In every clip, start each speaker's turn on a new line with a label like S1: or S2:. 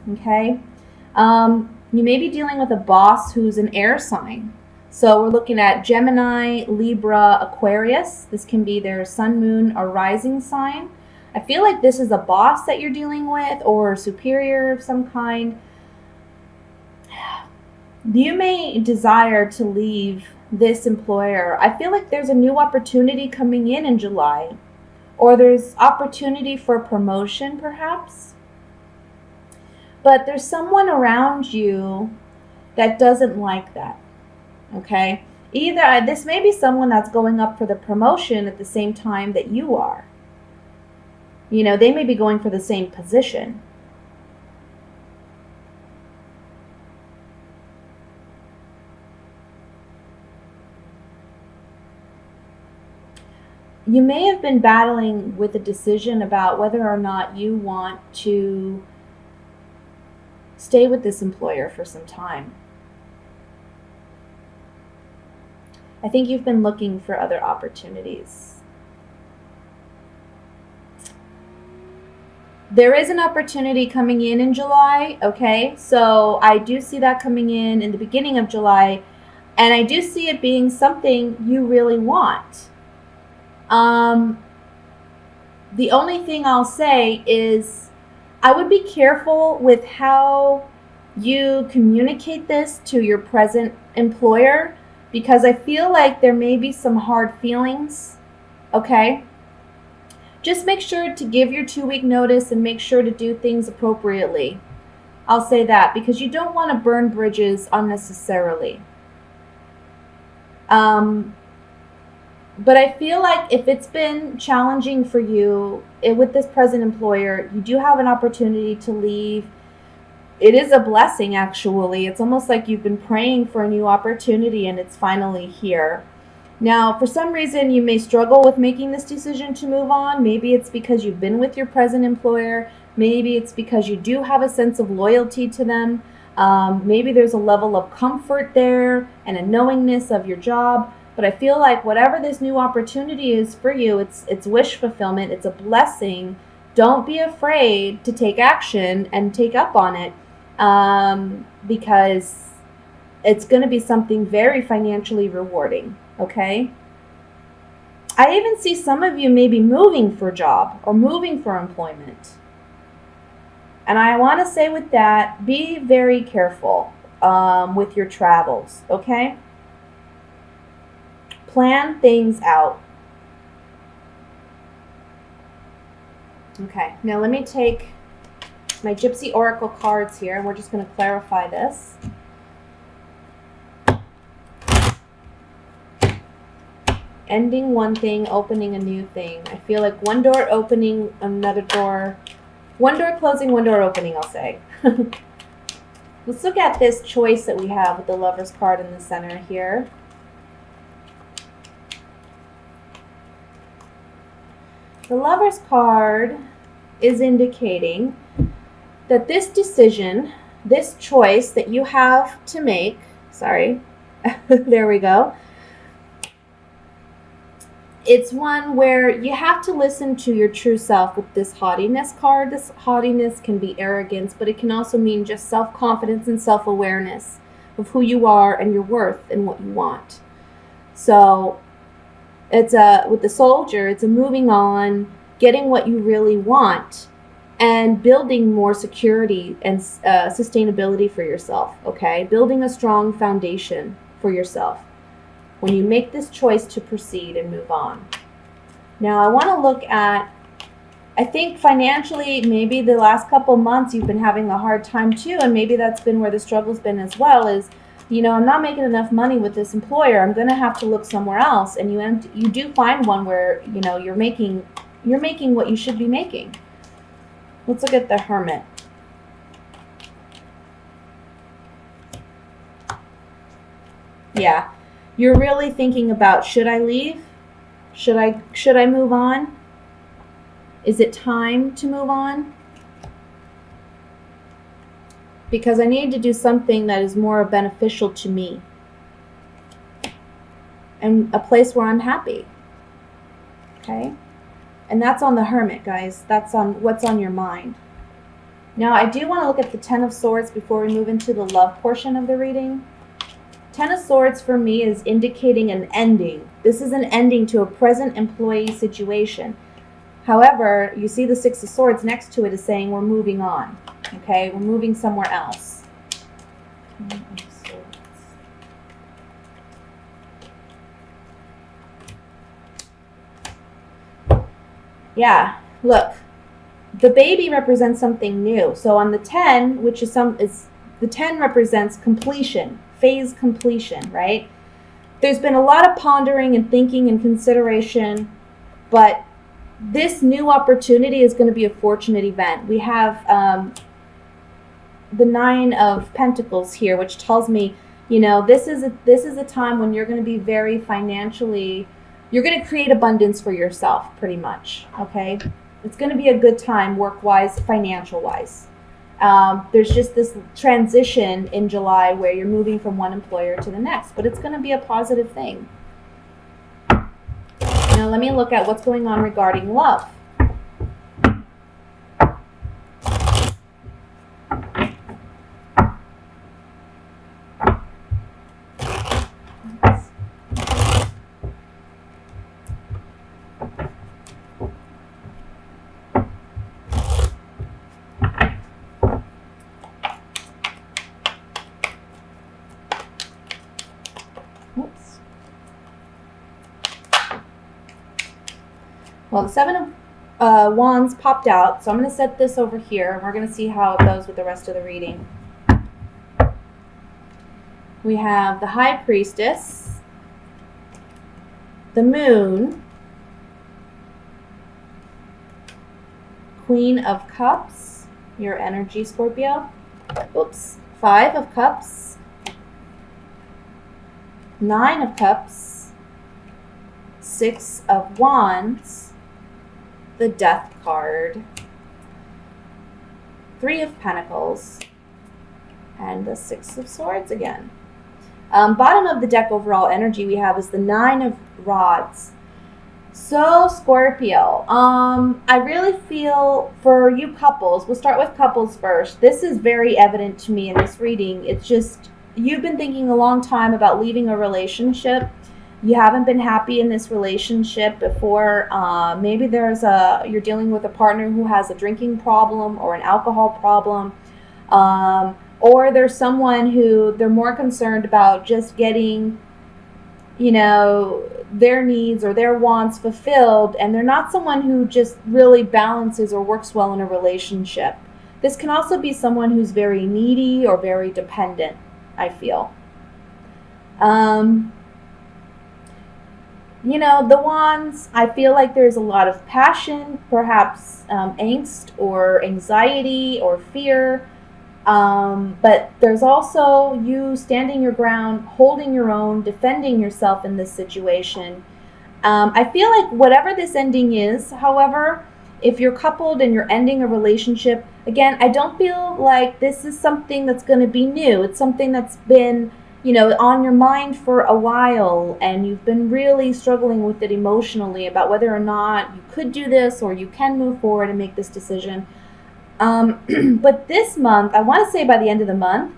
S1: Okay. You may be dealing with a boss who's an air sign. So we're looking at Gemini, Libra, Aquarius. This can be their sun, moon, or rising sign. I feel like this is a boss that you're dealing with or a superior of some kind. You may desire to leave this employer. I feel like there's a new opportunity coming in July, or there's opportunity for promotion perhaps. But there's someone around you that doesn't like that. Okay? Either this may be someone that's going up for the promotion at the same time that you are. You know, they may be going for the same position. You may have been battling with a decision about whether or not you want to stay with this employer for some time. I think you've been looking for other opportunities. There is an opportunity coming in July, okay? So I do see that coming in the beginning of July, and I do see it being something you really want. The only thing I'll say is I would be careful with how you communicate this to your present employer, because I feel like there may be some hard feelings, okay? Just make sure to give your 2-week notice and make sure to do things appropriately. I'll say that because you don't want to burn bridges unnecessarily. But I feel like if it's been challenging for you with this present employer, you do have an opportunity to leave. It is a blessing, actually. It's almost like you've been praying for a new opportunity and it's finally here. Now, for some reason, you may struggle with making this decision to move on. Maybe it's because you've been with your present employer. Maybe it's because you do have a sense of loyalty to them. Maybe there's a level of comfort there and a knowingness of your job. But I feel like whatever this new opportunity is for you, it's wish fulfillment. It's a blessing. Don't be afraid to take action and take up on it, because it's going to be something very financially rewarding. Okay? I even see some of you maybe moving for a job or moving for employment. And I want to say with that, be very careful with your travels, okay? Plan things out. Okay, now let me take my Gypsy Oracle cards here, and we're just going to clarify this. Ending one thing, opening a new thing. I feel like one door opening, another door. One door closing, one door opening, I'll say. Let's look at this choice that we have with the Lover's card in the center here. The Lover's card is indicating that this decision, this choice that you have to make, there we go. It's one where you have to listen to your true self with this haughtiness card. This haughtiness can be arrogance, but it can also mean just self-confidence and self-awareness of who you are and your worth and what you want. So it's with the Soldier, it's a moving on, getting what you really want, and building more security and sustainability for yourself, okay? Building a strong foundation for yourself when you make this choice to proceed and move on. Now, I want to look at, I think financially, maybe the last couple months you've been having a hard time too, and maybe that's been where the struggle's been as well, is, you know, I'm not making enough money with this employer. I'm going to have to look somewhere else. And you do find one where, you know, you're making what you should be making. Let's look at the Hermit. Yeah. You're really thinking about, should I leave? Should I move on? Is it time to move on? Because I need to do something that is more beneficial to me and a place where I'm happy. Okay? And that's on the Hermit, guys. That's on what's on your mind. Now, I do want to look at the Ten of Swords before we move into the love portion of the reading. Ten of Swords for me is indicating an ending. This is an ending to a present employee situation. However, you see the Six of Swords next to it is saying we're moving on. Okay, we're moving somewhere else. Yeah, look. The baby represents something new. So on the 10, which is the 10 represents completion, phase completion, right? There's been a lot of pondering and thinking and consideration, but this new opportunity is going to be a fortunate event. We have the Nine of Pentacles here, which tells me, this is a time when you're going to be very financially, you're going to create abundance for yourself, pretty much, okay? It's going to be a good time work-wise, financial-wise. There's just this transition in July where you're moving from one employer to the next, but it's going to be a positive thing. Now let me look at what's going on regarding love. Well, the Seven of Wands popped out, so I'm going to set this over here, and we're going to see how it goes with the rest of the reading. We have the High Priestess, the Moon, Queen of Cups, your energy, Scorpio. Oops. Five of Cups, Nine of Cups, Six of Wands, the Death card, Three of Pentacles, and the Six of Swords again. Bottom of the deck overall energy we have is the Nine of Rods. So Scorpio, I really feel for you couples, we'll start with couples first. This is very evident to me in this reading. It's just, you've been thinking a long time about leaving a relationship. You haven't been happy in this relationship before. Maybe you're dealing with a partner who has a drinking problem or an alcohol problem. Or there's someone who they're more concerned about just getting, their needs or their wants fulfilled, and they're not someone who just really balances or works well in a relationship. This can also be someone who's very needy or very dependent, I feel. The Wands, I feel like there's a lot of passion, perhaps angst or anxiety or fear. But there's also you standing your ground, holding your own, defending yourself in this situation. I feel like whatever this ending is, however, if you're coupled and you're ending a relationship, again, I don't feel like this is something that's going to be new. It's something that's been, on your mind for a while, and you've been really struggling with it emotionally about whether or not you could do this or you can move forward and make this decision. But this month, I want to say by the end of the month,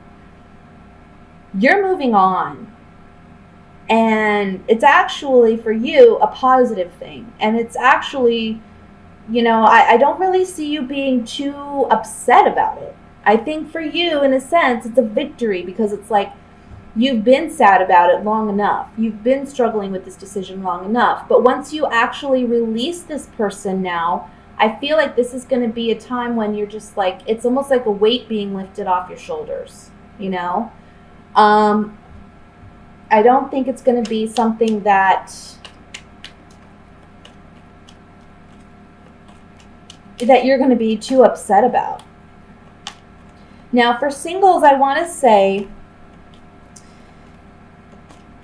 S1: you're moving on. And it's actually, for you, a positive thing. And it's actually, I don't really see you being too upset about it. I think for you, in a sense, it's a victory, because it's like you've been sad about it long enough. You've been struggling with this decision long enough. But once you actually release this person now, I feel like this is going to be a time when you're just like, it's almost like a weight being lifted off your shoulders, I don't think it's going to be something that you're going to be too upset about. Now, for singles, I want to say,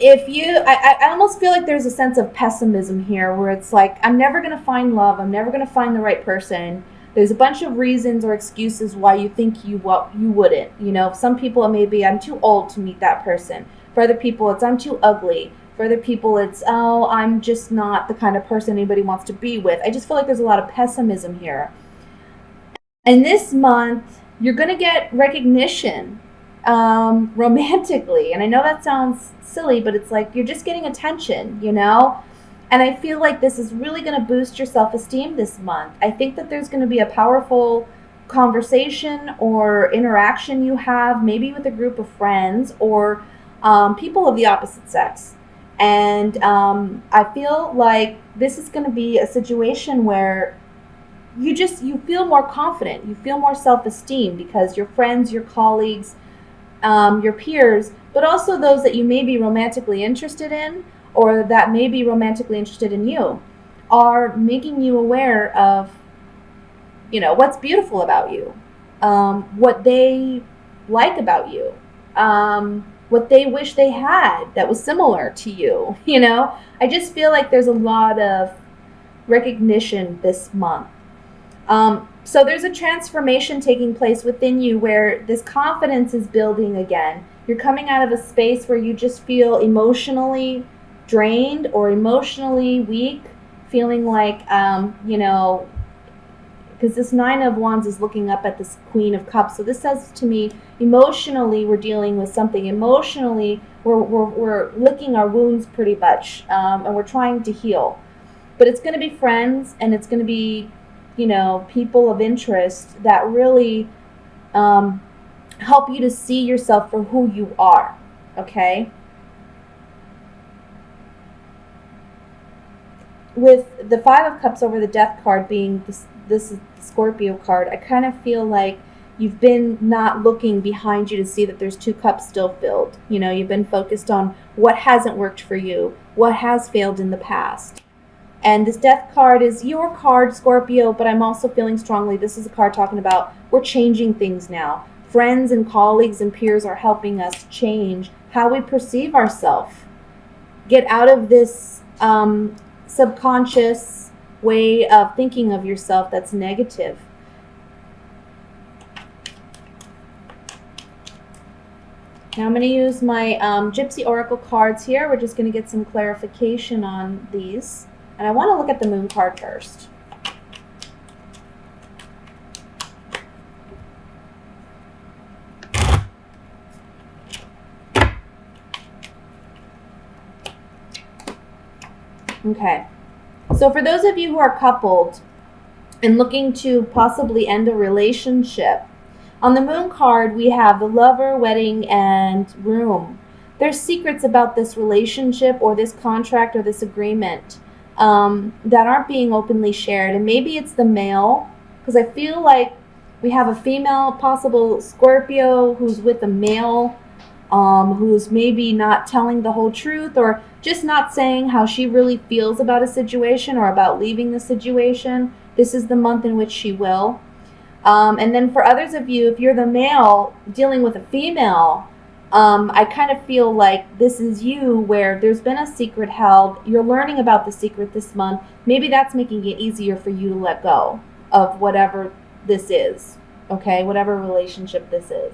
S1: I almost feel like there's a sense of pessimism here, where it's like, I'm never going to find love. I'm never going to find the right person. There's a bunch of reasons or excuses why you think you wouldn't. Some people it may be, I'm too old to meet that person. For other people, it's I'm too ugly. For other people, it's, I'm just not the kind of person anybody wants to be with. I just feel like there's a lot of pessimism here. And this month, You're going to get recognition romantically. And I know that sounds silly, but it's like you're just getting attention, you know? And I feel like this is really going to boost your self esteem this month. I think that there's going to be a powerful conversation or interaction you have, maybe with a group of friends or people of the opposite sex. And I feel like this is going to be a situation where you feel more confident, you feel more self-esteem because your friends, your colleagues, your peers, but also those that you may be romantically interested in or that may be romantically interested in you, are making you aware of, what's beautiful about you, what they like about you, what they wish they had that was similar to you. I just feel like there's a lot of recognition this month. So there's a transformation taking place within you where this confidence is building again. You're coming out of a space where you just feel emotionally drained or emotionally weak, feeling like, because this Nine of Wands is looking up at this Queen of Cups. So this says to me, emotionally, we're dealing with something. Emotionally, we're licking our wounds pretty much, and we're trying to heal. But it's going to be friends, and it's going to be people of interest that really help you to see yourself for who you are, okay? With the Five of Cups over the Death card being this Scorpio card, I kind of feel like you've been not looking behind you to see that there's two cups still filled. You've been focused on what hasn't worked for you, what has failed in the past. And this Death card is your card, Scorpio, but I'm also feeling strongly this is a card talking about we're changing things now. Friends and colleagues and peers are helping us change how we perceive ourselves. Get out of this subconscious way of thinking of yourself that's negative. Now I'm going to use my Gypsy Oracle cards here. We're just going to get some clarification on these. And I want to look at the Moon card first. Okay. So for those of you who are coupled and looking to possibly end a relationship, on the Moon card we have the Lover, Wedding, and Room. There's secrets about this relationship or this contract or this agreement that aren't being openly shared. And maybe it's the male, because I feel like we have a female, possible Scorpio, who's with a male, who's maybe not telling the whole truth or just not saying how she really feels about a situation or about leaving the situation. This is the month in which she will. And then for others of you, if you're the male dealing with a female, I kind of feel like this is you where there's been a secret held. You're learning about the secret this month. Maybe that's making it easier for you to let go of whatever this is, okay? Whatever relationship this is.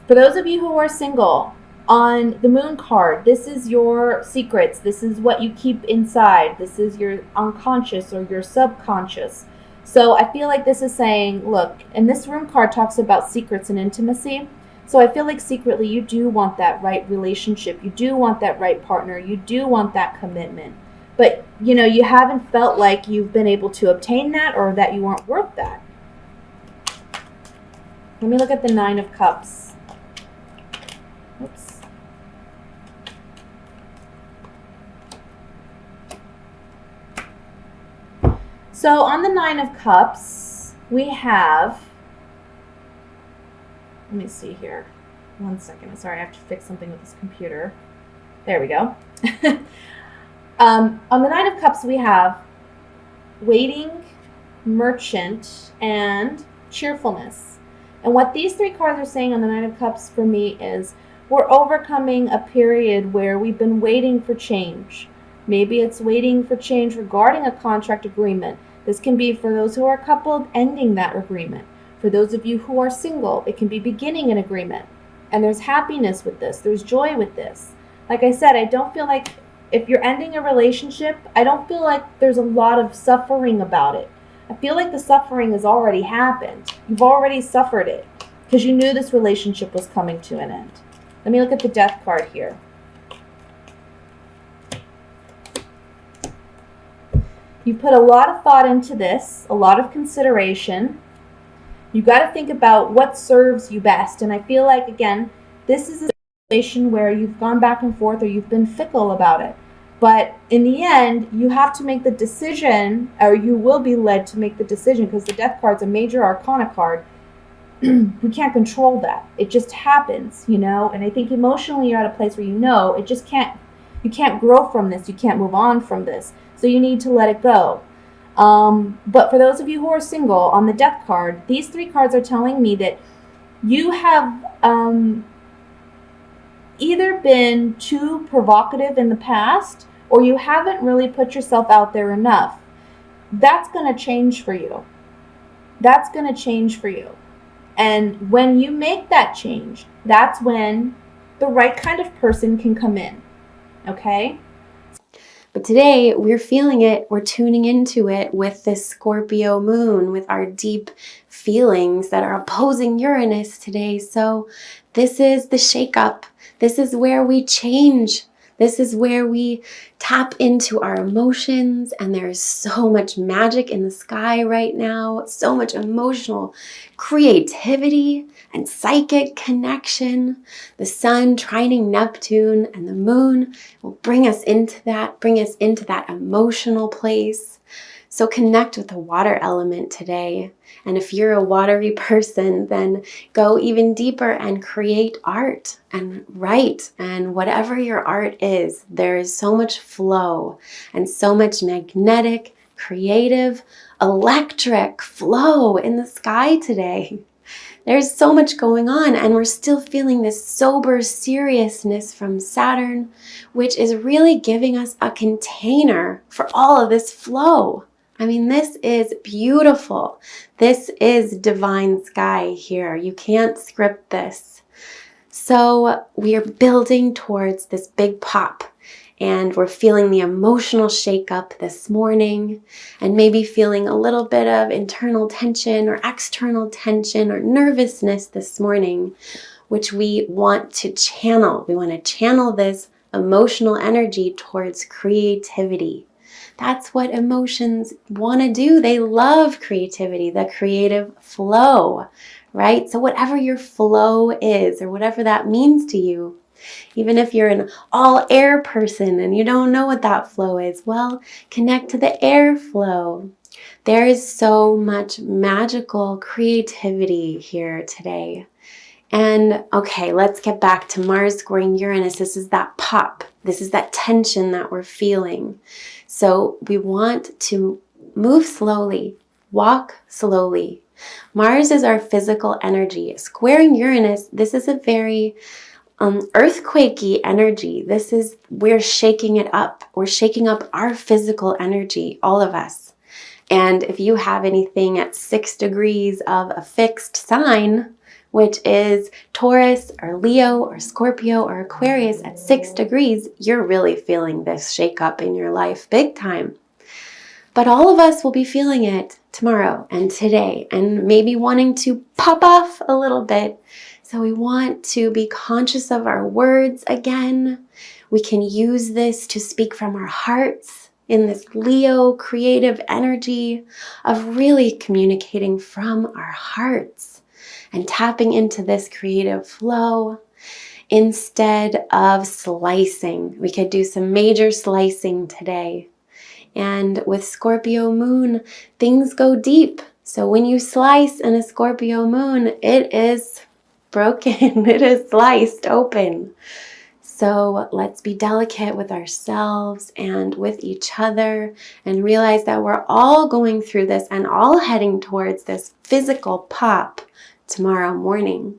S1: For those of you who are single, on the Moon card, this is your secrets. This is what you keep inside. This is your unconscious or your subconscious. So I feel like this is saying, look, and this Room card talks about secrets and intimacy. So I feel like secretly you do want that right relationship. You do want that right partner. You do want that commitment. But, you haven't felt like you've been able to obtain that or that you aren't worth that. Let me look at the Nine of Cups. Oops. So on the Nine of Cups, we have, let me see here. 1 second. Sorry, I have to fix something with this computer. There we go. On the Nine of Cups, we have waiting, merchant, and cheerfulness. And what these three cards are saying on the Nine of Cups for me is we're overcoming a period where we've been waiting for change. Maybe it's waiting for change regarding a contract agreement. This can be for those who are coupled, ending that agreement. For those of you who are single, it can be beginning an agreement. And there's happiness with this. There's joy with this. Like I said, I don't feel like if you're ending a relationship, I don't feel like there's a lot of suffering about it. I feel like the suffering has already happened. You've already suffered it because you knew this relationship was coming to an end. Let me look at the Death card here. You put a lot of thought into this, a lot of consideration. You got to think about what serves you best. And I feel like, again, this is a situation where you've gone back and forth or you've been fickle about it. But in the end, you have to make the decision, or you will be led to make the decision, because the Death card's a major arcana card. We can't control that. It just happens, you know? And I think emotionally you're at a place where it just can't, you can't grow from this. You can't move on from this. So you need to let it go. But for those of you who are single, on the Death card, these 3 cards are telling me that you have either been too provocative in the past, or you haven't really put yourself out there enough. That's going to change for you. That's going to change for you. And when you make that change, that's when the right kind of person can come in. Okay?
S2: But today we're feeling it, we're tuning into it with this Scorpio moon, with our deep feelings that are opposing Uranus today. So this is the shakeup. This is where we change. This is where we tap into our emotions, and there's so much magic in the sky right now, so much emotional creativity and psychic connection. The sun trining Neptune and the moon will bring us into that emotional place. So connect with the water element today. And if you're a watery person, then go even deeper and create art and write. And whatever your art is, there is so much flow and so much magnetic, creative, electric flow in the sky today. There's so much going on, and we're still feeling this sober seriousness from Saturn, which is really giving us a container for all of this flow. I mean, this is beautiful. This is divine sky here. You can't script this. So we are building towards this big pop, and we're feeling the emotional shakeup this morning, and maybe feeling a little bit of internal tension or external tension or nervousness this morning, which we want to channel. We want to channel this emotional energy towards creativity. That's what emotions want to do. They love creativity, the creative flow, right? So whatever your flow is, or whatever that means to you, even if you're an all air person and you don't know what that flow is, well, connect to the air flow. There is so much magical creativity here today. And okay, let's get back to Mars squaring Uranus. This is that pop. This is that tension that we're feeling. So we want to move slowly, walk slowly. Mars is our physical energy. Squaring Uranus, this is a very earthquakey energy. We're shaking it up. We're shaking up our physical energy, all of us. And if you have anything at 6 degrees of a fixed sign, which is Taurus or Leo or Scorpio or Aquarius at 6 degrees, you're really feeling this shakeup in your life big time. But all of us will be feeling it tomorrow and today, and maybe wanting to pop off a little bit. So we want to be conscious of our words again. We can use this to speak from our hearts in this Leo creative energy of really communicating from our hearts and tapping into this creative flow instead of slicing. We could do some major slicing today. And with Scorpio moon, things go deep. So when you slice in a Scorpio moon, it is broken. It is sliced open. So let's be delicate with ourselves and with each other, and realize that we're all going through this and all heading towards this physical pop tomorrow morning.